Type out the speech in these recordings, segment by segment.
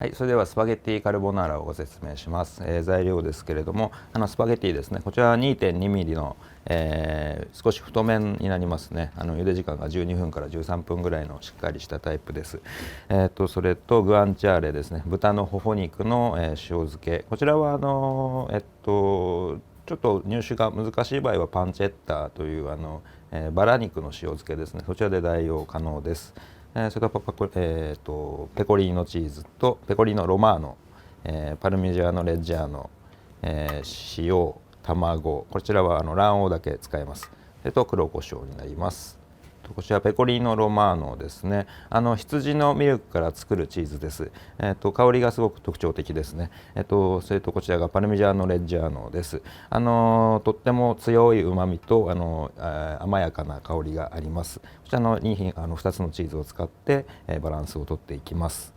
はい、それではスパゲッティカルボナーラをご説明します。材料ですけれども、スパゲッティですね。こちらは 2.2 ミリの、少し太麺になりますね。茹で時間が12分から13分ぐらいのしっかりしたタイプです。それとグアンチャーレですね。豚のほほ肉の、塩漬け。こちらはちょっと入手が難しい場合はパンチェッタというバラ肉の塩漬けですね。そちらで代用可能です。それからペコリーノチーズとペコリーノロマーノ、パルミジャーノレッジャーノ、塩、卵、こちらは卵黄だけ使います。黒胡椒になります。こちらペコリーノロマーノですね。羊のミルクから作るチーズです。香りがすごく特徴的ですね。それとこちらがパルミジャーノレッジャーノです。とっても強い旨味と甘やかな香りがあります。こちらの2つのチーズを使って、バランスをとっていきます。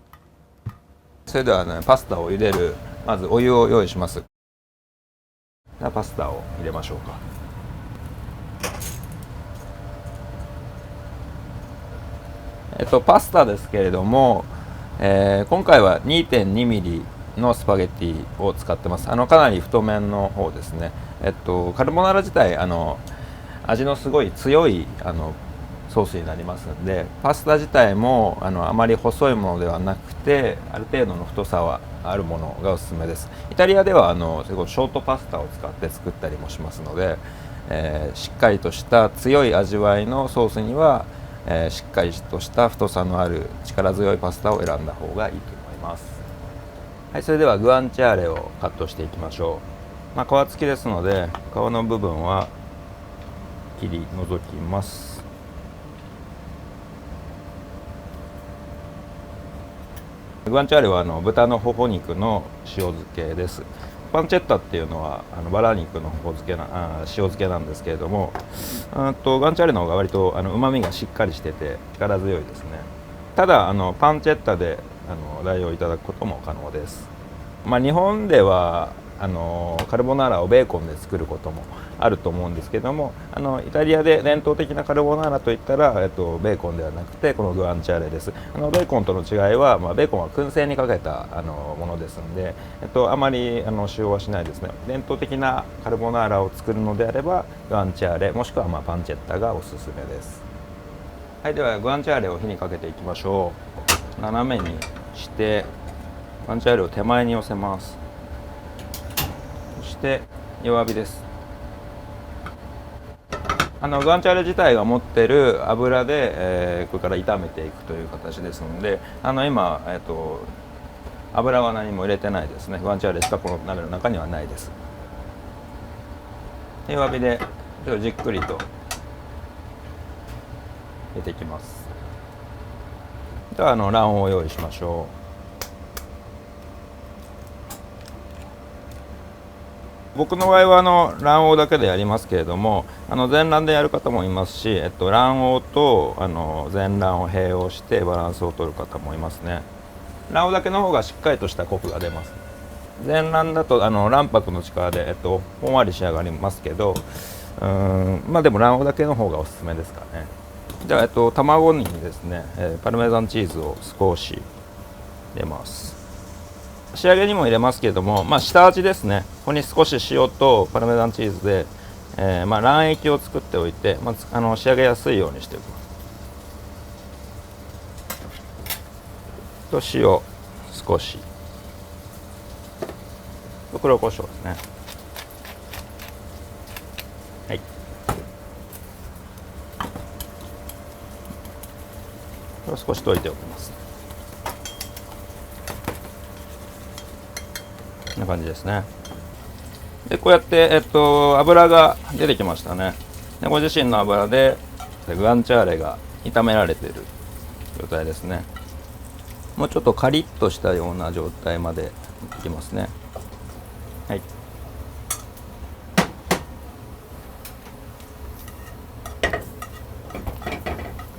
それではね、パスタを茹でる、まずお湯を用意します。ではパスタを入れましょうか。パスタですけれども、今回は 2.2 ミリのスパゲッティを使ってます。かなり太麺の方ですね。カルボナーラ自体味のすごい強いソースになりますので、パスタ自体もあまり細いものではなくて、ある程度の太さはあるものがおすすめです。イタリアではショートパスタを使って作ったりもしますので、しっかりとした強い味わいのソースにはしっかりとした太さのある力強いパスタを選んだ方がいいと思います。はい、それではグアンチャーレをカットしていきましょう。皮付きですので皮の部分は切り除きます。グアンチャーレは豚のほほ肉の塩漬けです。パンチェッタっていうのはバラ肉の塩漬けなんですけれども、グアンチャーレの方が割と旨味がしっかりしてて力強いですね。ただパンチェッタで代用いただくことも可能です。日本ではカルボナーラをベーコンで作ることもあると思うんですけども、イタリアで伝統的なカルボナーラといったら、ベーコンではなくてこのグアンチャーレです。ベーコンとの違いは、ベーコンは燻製にかけたものですので、あまり使用はしないですね。伝統的なカルボナーラを作るのであればグアンチャーレもしくはパンチェッタがおすすめです。はい、ではグアンチャーレを火にかけていきましょう。斜めにしてグアンチャーレを手前に寄せます。そして弱火です。グアンチャーレ自体が持っている油で、これから炒めていくという形ですので、今、油は何も入れてないですね。グアンチャーレしかこの鍋の中にはないです。弱火でちょっとじっくりと入れていきます。では卵黄を用意しましょう。僕の場合は卵黄だけでやりますけれども、全卵でやる方もいますし、卵黄と全卵を併用してバランスを取る方もいますね。卵黄だけの方がしっかりとしたコクが出ます。全卵だと卵白の力で、ほんわり仕上がりますけど、でも卵黄だけの方がおすすめですかね。じゃあ、卵にですね、パルメザンチーズを少し入れます。仕上げにも入れますけれども、下味ですね。ここに少し塩とパルメザンチーズで、卵液を作っておいて、仕上げやすいようにしておきます。と塩少し、と黒胡椒ですね。はい。これを少し溶いておきます。こんな感じですね。でこうやって、油が出てきましたね。でご自身の油でグアンチャーレが炒められている状態ですね。もうちょっとカリッとしたような状態までいきますね。はい。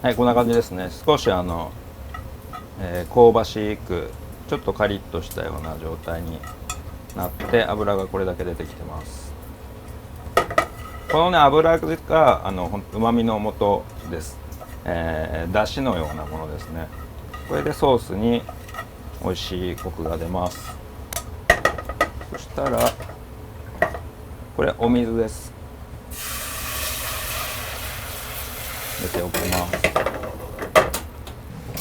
はい、こんな感じですね。少し香ばしくちょっとカリッとしたような状態になって油がこれだけ出てきてます。このね油がうまみの素です。だしのようなものですね。これでソースに美味しいコクが出ます。そしたらこれお水です。入れておきます。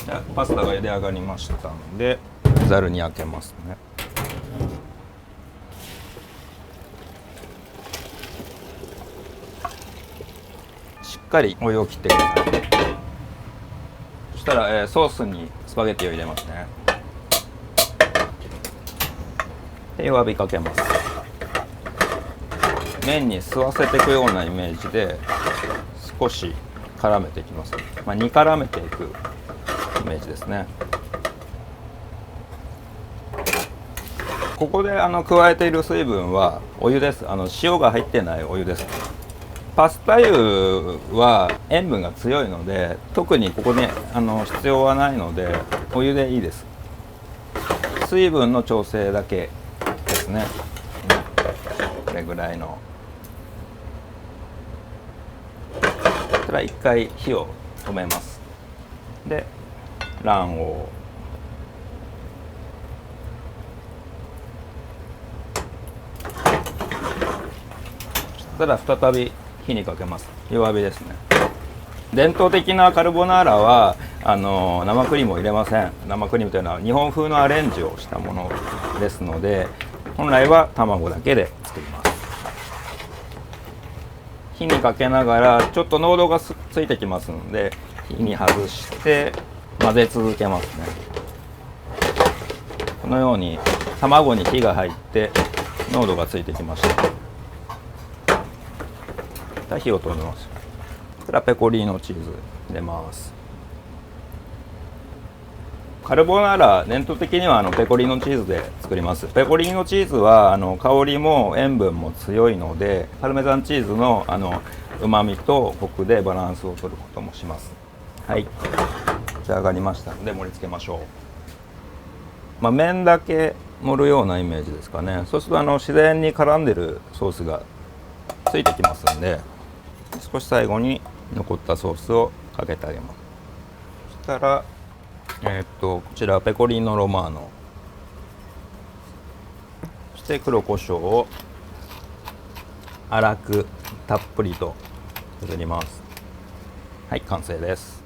じゃあパスタが茹で上がりましたのでざるにあけますね。しっかりお湯を切ってください。そしたら、ソースにスパゲッティを入れますね。で弱火かけます。麺に吸わせていくようなイメージで少し絡めていきます。煮絡めていくイメージですね。ここで加えている水分はお湯です。塩が入ってないお湯です。パスタ湯は塩分が強いので特にここに必要はないのでお湯でいいです。水分の調整だけですね。これぐらいの。そしたら一回火を止めます。で卵黄、そしたら再び火にかけます。弱火ですね。伝統的なカルボナーラは生クリームを入れません。生クリームというのは日本風のアレンジをしたものですので本来は卵だけで作ります。火にかけながらちょっと濃度がついてきますので火に外して混ぜ続けますね。このように卵に火が入って濃度がついてきました。火を止めます。そしたらペコリーノチーズ入れます。カルボナーラ伝統的にはペコリーノチーズで作ります。ペコリーノチーズは香りも塩分も強いのでパルメザンチーズのうまみとコクでバランスを取ることもします。はい、仕上がりましたので盛り付けましょう。麺だけ盛るようなイメージですかね。そうすると自然に絡んでるソースがついてきますんで少し最後に残ったソースをかけてあげます。そしたらこちらペコリーノロマーノ、そして黒胡椒を粗くたっぷりと振ります。はい、完成です。